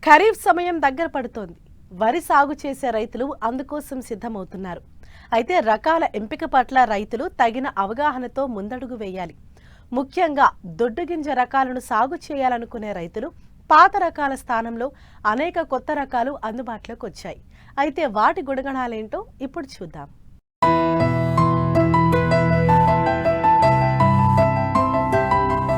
ఖరీఫ్ సమయం దగ్గర పడుతోంది. వరి సాగు చేసే రైతులు అందుకోసం సిద్ధమవుతున్నారు. అయితే రకాల ఎంపిక పట్ల రైతులు తగిన అవగాహనతో ముందడుగు వేయాలి. ముఖ్యంగా దొడ్డుగింజ రకాలను సాగు చేయాలనుకునే రైతులు పాత రకాల స్థానంలో అనేక కొత్త రకాలు అందుబాటులోకి వచ్చాయి. అయితే వాటి గుణగణాలేంటో ఇప్పుడు చూద్దాం.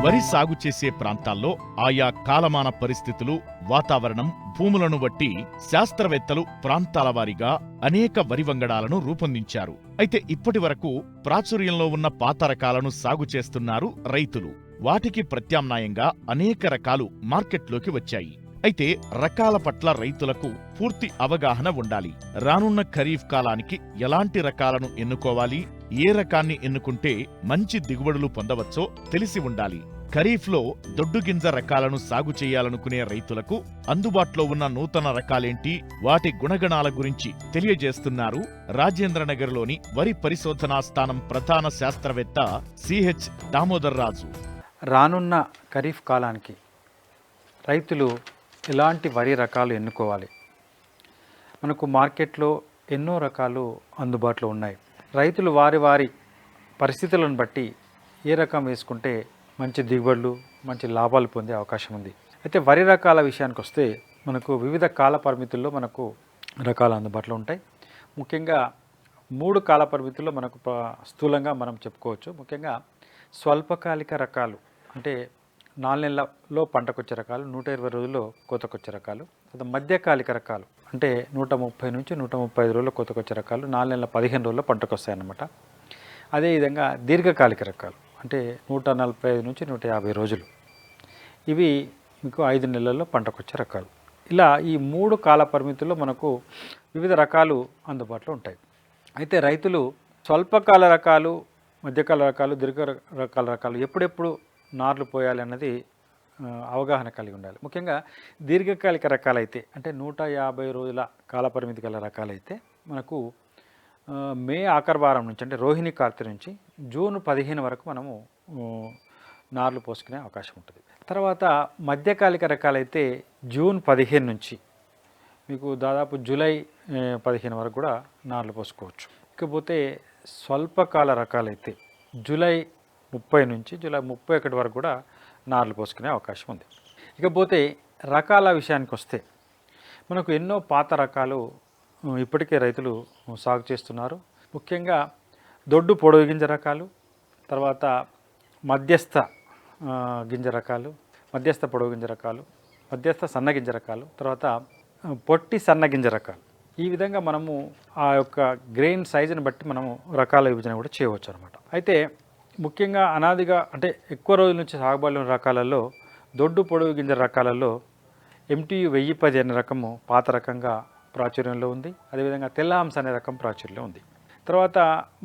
వరి సాగు చేసే ప్రాంతాల్లో ఆయా కాలమాన పరిస్థితులు, వాతావరణం, భూములను బట్టి శాస్త్రవేత్తలు ప్రాంతాల వారీగా అనేక వరి వంగడాలను రూపొందించారు. అయితే ఇప్పటి వరకు ప్రాచుర్యంలో ఉన్న పాత రకాలను సాగు చేస్తున్నారు రైతులు. వాటికి ప్రత్యామ్నాయంగా అనేక రకాలు మార్కెట్లోకి వచ్చాయి. అయితే రకాల పట్ల రైతులకు పూర్తి అవగాహన ఉండాలి. రానున్న ఖరీఫ్ కాలానికి ఎలాంటి రకాలను ఎన్నుకోవాలి, ఏ రకాన్ని ఎన్నుకుంటే మంచి దిగుబడులు పొందవచ్చో తెలిసి ఉండాలి. ఖరీఫ్లో దొడ్డుగింజ రకాలను సాగు చేయాలనుకునే రైతులకు అందుబాటులో ఉన్న నూతన రకాలేంటి, వాటి గుణగణాల గురించి తెలియజేస్తున్నారు రాజేంద్రనగర్లోని వరి పరిశోధనా స్థానం ప్రధాన శాస్త్రవేత్త సిహెచ్ దామోదర్ రాజు. రానున్న ఖరీఫ్ కాలానికి రైతులు ఎలాంటి వరి రకాలు ఎన్నుకోవాలి? మనకు మార్కెట్లో ఎన్నో రకాలు అందుబాటులో ఉన్నాయి. రైతులు వారి వారి పరిస్థితులను బట్టి ఏ రకం వేసుకుంటే మంచి దిగుబడులు, మంచి లాభాలు పొందే అవకాశం ఉంది. అయితే వరి రకాల విషయానికి వస్తే మనకు వివిధ కాల పరిమితుల్లో మనకు రకాలు అందుబాటులో ఉంటాయి. ముఖ్యంగా 3 కాల పరిమితుల్లో మనకు స్థూలంగా మనం చెప్పుకోవచ్చు. ముఖ్యంగా స్వల్పకాలిక రకాలు అంటే 4 నెలల్లో పంటకొచ్చే రకాలు, 120 రోజుల్లో కోతకొచ్చే రకాలు. మధ్యకాలిక రకాలు అంటే 130 నుంచి 135 రోజుల్లో కోతకొచ్చే రకాలు 4 నెలల 15 రోజుల్లో పంటకొస్తాయి అన్నమాట. అదేవిధంగా దీర్ఘకాలిక రకాలు అంటే 145 నుంచి 150 రోజులు, ఇవి మీకు 5 నెలల్లో పంటకొచ్చే రకాలు. ఇలా ఈ 3 కాల పరిమితుల్లో మనకు వివిధ రకాలు అందుబాటులో ఉంటాయి. అయితే రైతులు స్వల్పకాల రకాలు, మధ్యకాల రకాలు, దీర్ఘకాల రకాలు ఎప్పుడెప్పుడు నార్లు పోయాలి అన్నది అవగాహన కలిగి ఉండాలి. ముఖ్యంగా దీర్ఘకాలిక రకాలైతే అంటే 150 రోజుల కాలపరిమితి గల రకాలైతే మనకు మే ఆఖరి వారం నుంచి అంటే రోహిణి కార్తె నుంచి జూన్ 15 వరకు మనము నార్లు పోసుకునే అవకాశం ఉంటుంది. తర్వాత మధ్యకాలిక రకాలైతే జూన్ 15 నుంచి మీకు దాదాపు జూలై 15 వరకు కూడా నార్లు పోసుకోవచ్చు. ఇకపోతే స్వల్పకాల రకాలైతే జూలై 30 నుంచి జూలై 31 వరకు కూడా నార్లు పోసుకునే అవకాశం ఉంది. ఇకపోతే రకాల విషయానికి వస్తే మనకు ఎన్నో పాత రకాలు ఇప్పటికే రైతులు సాగు చేస్తున్నారు. ముఖ్యంగా దొడ్డు పొడవు గింజ రకాలు, తర్వాత మధ్యస్థ గింజ రకాలు, మధ్యస్థ పొడవు గింజ రకాలు, మధ్యస్థ సన్న గింజ రకాలు, తర్వాత పొట్టి సన్న గింజ రకాలు. ఈ విధంగా మనము ఆ యొక్క గ్రెయిన్ సైజుని బట్టి మనము రకాల విభజన కూడా చేయవచ్చు అనమాట. అయితే ముఖ్యంగా అనాదిగా అంటే ఎక్కువ రోజుల నుంచి సాగుబడిలో రకాలలో దొడ్డు పొడవు గింజ రకాలలో MTU 1010 అనే రకము పాత రకంగా ప్రాచుర్యంలో ఉంది. అదేవిధంగా తెల్లహంస అనే రకం ప్రాచుర్యంలో ఉంది. తర్వాత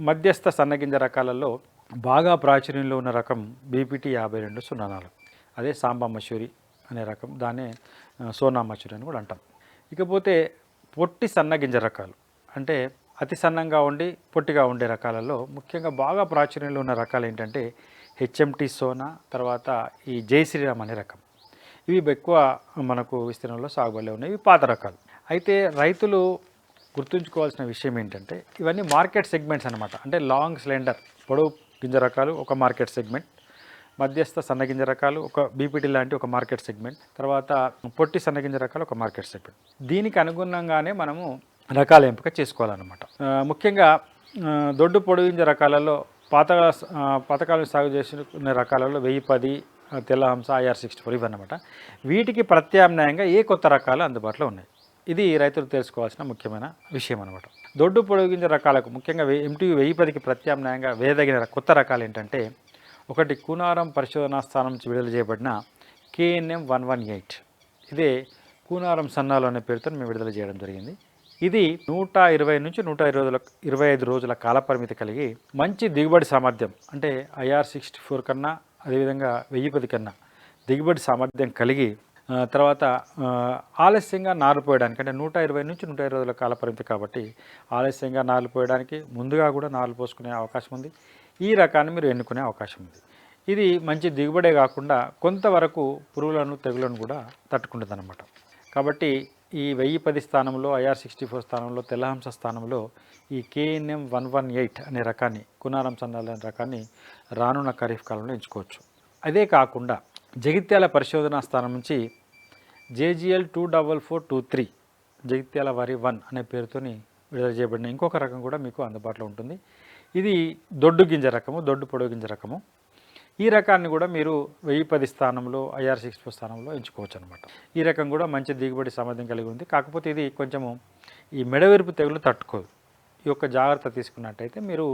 మధ్యస్థ సన్నగింజ రకాలలో బాగా ప్రాచుర్యంలో ఉన్న రకం BPT 5204, అదే సాంబా మసూరి అనే రకం, దాన్నే సోనా మసూరి అని కూడా అంటాం. ఇకపోతే పొట్టి సన్నగింజ రకాలు అంటే అతి సన్నంగా ఉండి పొట్టిగా ఉండే రకాలలో ముఖ్యంగా బాగా ప్రాచుర్యంలో ఉన్న రకాలు ఏంటంటే HMT సోనా, తర్వాత ఈ జై శ్రీరామ్ అనే రకం. ఇవి ఎక్కువ మనకు విస్తీర్ణంలో సాగుబడిలో ఉన్నాయి. ఇవి పాత రకాలు. అయితే రైతులు గుర్తుంచుకోవాల్సిన విషయం ఏంటంటే ఇవన్నీ మార్కెట్ సెగ్మెంట్స్ అనమాట. అంటే లాంగ్ స్లెండర్ పొడవు గింజ రకాలు ఒక మార్కెట్ సెగ్మెంట్, మధ్యస్థ సన్నగింజ రకాలు ఒక BPT లాంటి ఒక మార్కెట్ సెగ్మెంట్, తర్వాత పొట్టి సన్నగింజ రకాలు ఒక మార్కెట్ సెగ్మెంట్. దీనికి అనుగుణంగానే మనము రకాల ఎంపిక చేసుకోవాలన్నమాట. ముఖ్యంగా దొడ్డు పొడిగింజ రకాలలో పాతకాలం సాగు చేసుకునే రకాలలో 1010, తెల్లహంస, IR64 ఇవన్నమాట. వీటికి ప్రత్యామ్నాయంగా ఏ కొత్త రకాలు అందుబాటులో ఉన్నాయి, ఇది రైతులు తెలుసుకోవాల్సిన ముఖ్యమైన విషయం అనమాట. దొడ్డు పొడిగింజ రకాలకు ముఖ్యంగా MTU 1010కి ప్రత్యామ్నాయంగా వేయదగిన కొత్త రకాలు ఏంటంటే ఒకటి కూనారం పరిశోధనా స్థానం నుంచి విడుదల చేయబడిన KNM 118. ఇదే కూనారం సన్నాలు అనే పేరుతో మేము విడుదల చేయడం జరిగింది. ఇది 120 నుంచి 125 రోజుల కాలపరిమితి కలిగి మంచి దిగుబడి సామర్థ్యం అంటే IR64 కన్నా, అదేవిధంగా 1010 కన్నా దిగుబడి సామర్థ్యం కలిగి తర్వాత ఆలస్యంగా నారు పోయడానికి అంటే 120 నుంచి 120 రోజుల కాలపరిమితి కాబట్టి ఆలస్యంగా నారు పోయడానికి ముందుగా కూడా నారు పోసుకునే అవకాశం ఉంది. ఈ రకాన్ని మీరు ఎన్నుకునే అవకాశం ఉంది. ఇది మంచి దిగుబడే కాకుండా కొంతవరకు పురుగులను, తెగులను కూడా తట్టుకుంటుంది అన్నమాట. కాబట్టి ఈ 1010 స్థానంలో IR64 స్థానంలో తెల్లహంస స్థానంలో ఈ KNM 118 అనే రకాన్ని కునారం సన్నాలు అనే రకాన్ని రానున్న ఖరీఫ్ కాలంలో ఎంచుకోవచ్చు. అదే కాకుండా జగిత్యాల పరిశోధనా స్థానం నుంచి JGL 24423 జగిత్యాల వరి 1 అనే పేరుతోని విడుదల చేయబడిన ఇంకొక రకం కూడా మీకు అందుబాటులో ఉంటుంది. ఇది దొడ్డు గింజ రకము, దొడ్డు పొడవు గింజ రకము. ఈ రకాన్ని కూడా మీరు 1010 స్థానంలో IR64 స్థానంలో ఎంచుకోవచ్చు అనమాట. ఈ రకం కూడా మంచి దిగుబడి సామర్థ్యం కలిగి ఉంది. కాకపోతే ఇది కొంచెము ఈ మెడవెరుపు తెగులు తట్టుకోదు. ఈ యొక్క జాగ్రత్త తీసుకున్నట్టయితే మీరు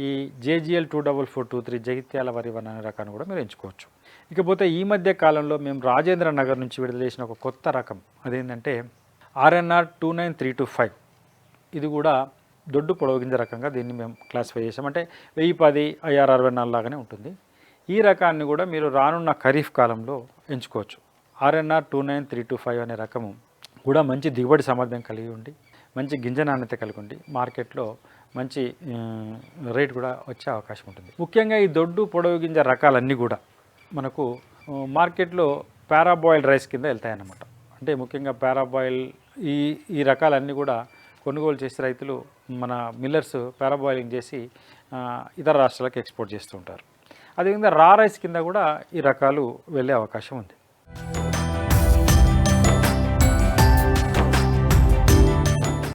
ఈ JGL 24423 జగిత్యాల వరి 1 అనే రకాన్ని కూడా మీరు ఎంచుకోవచ్చు. ఇకపోతే ఈ మధ్య కాలంలో మేము రాజేంద్ర నగర్ నుంచి విడుదల చేసిన ఒక కొత్త రకం అదేంటంటే RNR 29325. ఇది కూడా దొడ్డు పొడవు గింజ రకంగా దీన్ని మేము క్లాసిఫై చేసాం. అంటే 1010 IR64 లాగానే ఉంటుంది. ఈ రకాన్ని కూడా మీరు రానున్న ఖరీఫ్ కాలంలో ఎంచుకోవచ్చు. RNR 29325 అనే రకము కూడా మంచి దిగుబడి సామర్థ్యం కలిగి ఉండి మంచి గింజ నాణ్యత కలిగి ఉండి మార్కెట్లో మంచి రేట్ కూడా వచ్చే అవకాశం ఉంటుంది. ముఖ్యంగా ఈ దొడ్డు పొడవు గింజ రకాలన్నీ కూడా మనకు మార్కెట్లో పారాబాయిల్డ్ రైస్ కింద వెళ్తాయన్నమాట. అంటే ముఖ్యంగా పారాబాయిల్ ఈ రకాలన్నీ కూడా కొనుగోలు చేసే రైతులు మన మిల్లర్స్ పారాబాయిలింగ్ చేసి ఇతర రాష్ట్రాలకు ఎక్స్పోర్ట్ చేస్తూ ఉంటారు. అదేవిధంగా రా రైస్ కింద కూడా ఈ రకాలు వెళ్ళే అవకాశం ఉంది.